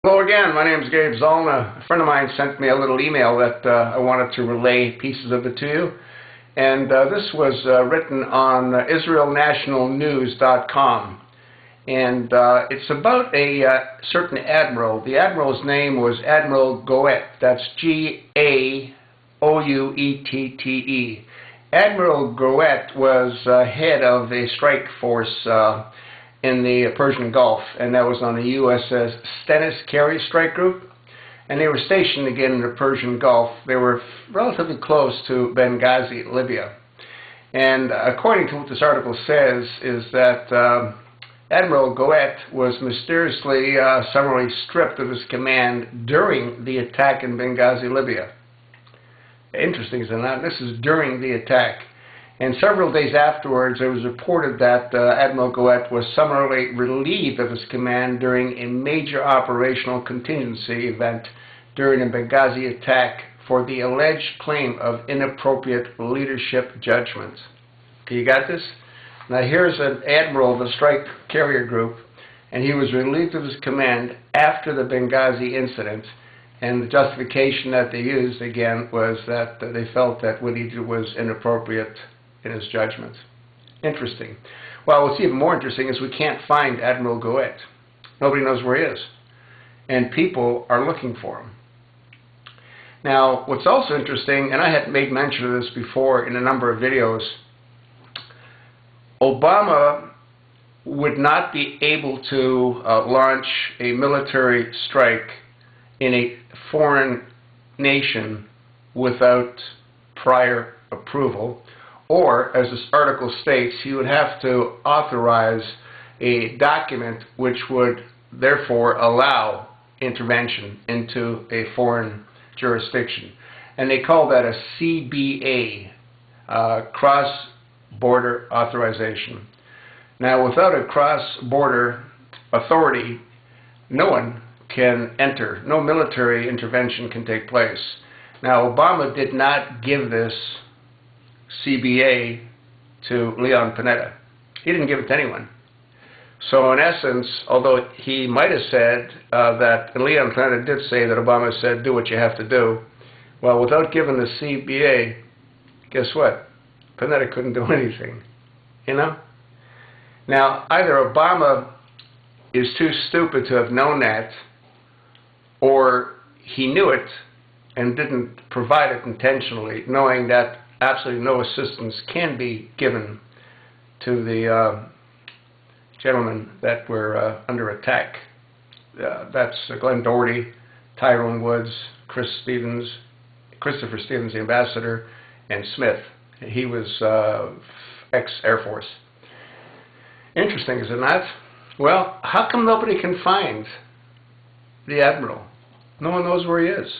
Hello again, my name is Gabe Zollner. A friend of mine sent me a little email that I wanted to relay pieces of it to you. And this was written on israelnationalnews.com. And it's about a certain admiral. The admiral's name was Admiral Gaouette. That's Gaouette. Admiral Gaouette was head of a strike force in the Persian Gulf, and that was on the USS Stennis Carrier Strike Group. And they were stationed again in the Persian Gulf. They were relatively close to Benghazi, Libya. And according to what this article says, is that Admiral Gaouette was mysteriously summarily stripped of his command during the attack in Benghazi, Libya. Interesting, isn't it? This is during the attack. And several days afterwards, it was reported that Admiral Gaouette was summarily relieved of his command during a major operational contingency event during the Benghazi attack for the alleged claim of inappropriate leadership judgment. Okay, you got this? Now here's an admiral of the Strike Carrier Group, and he was relieved of his command after the Benghazi incident. And the justification that they used, again, was that they felt that what he did was inappropriate in his judgment. Interesting. Well, what's even more interesting is we can't find Admiral Gaouette. Nobody knows where he is. And people are looking for him. Now, what's also interesting, and I had made mention of this before in a number of videos, Obama would not be able to launch a military strike in a foreign nation without prior approval. Or, as this article states, he would have to authorize a document which would therefore allow intervention into a foreign jurisdiction. And they call that a CBA, cross-border authorization. Now, without a cross-border authority, no one can enter. No military intervention can take place. Now, Obama did not give this CBA to Leon Panetta. He didn't give it to anyone. So in essence, although he might have said that, and Leon Panetta did say that Obama said, do what you have to do, well, without giving the CBA, guess what? Panetta couldn't do anything, you know? Now, either Obama is too stupid to have known that, or he knew it and didn't provide it intentionally, knowing that absolutely no assistance can be given to the gentlemen that were under attack. That's Glenn Doherty, Tyrone Woods, Christopher Stevens, the ambassador, and Smith. He was ex-Air Force. Interesting, is it not? Well, how come nobody can find the admiral? No one knows where he is.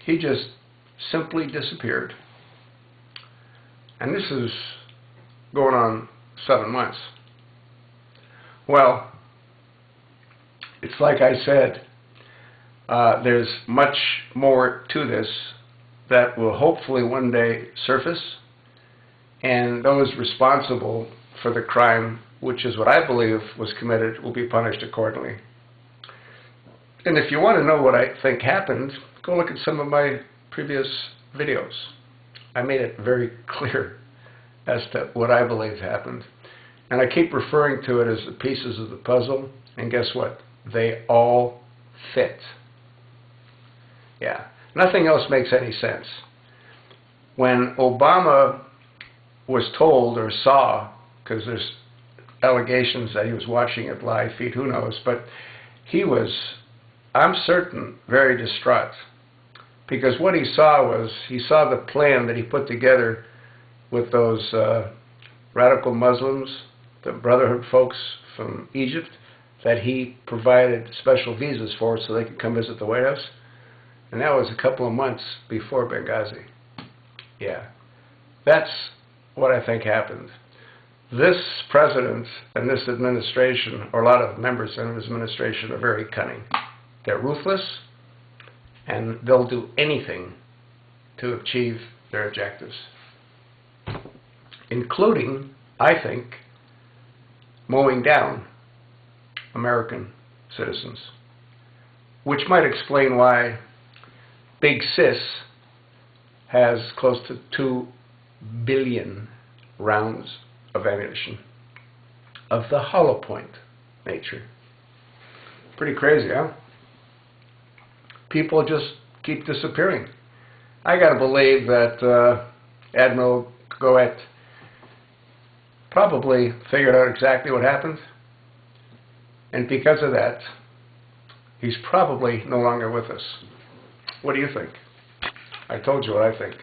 He just simply disappeared. And this is going on 7 months. Well, it's like I said, there's much more to this that will hopefully one day surface, and those responsible for the crime, which is what I believe was committed, will be punished accordingly. And if you want to know what I think happened, go look at some of my previous videos. I made it very clear as to what I believe happened. And I keep referring to it as the pieces of the puzzle, and guess what? They all fit. Yeah, nothing else makes any sense. When Obama was told or saw, because there's allegations that he was watching it live feed, who knows, but he was, I'm certain, very distraught. Because what he saw was, he saw the plan that he put together with those radical Muslims, the Brotherhood folks from Egypt, that he provided special visas for so they could come visit the White House. And that was a couple of months before Benghazi. Yeah, that's what I think happened. This president and this administration, or a lot of members of his administration, are very cunning. They're ruthless, and they'll do anything to achieve their objectives, including, I think, mowing down American citizens. which might explain why Big Sis has close to 2 billion rounds of ammunition of the hollow point nature. Pretty crazy, huh? People just keep disappearing. I gotta believe that Admiral Gaouette probably figured out exactly what happened, and because of that, he's probably no longer with us. What do you think? I told you what I think.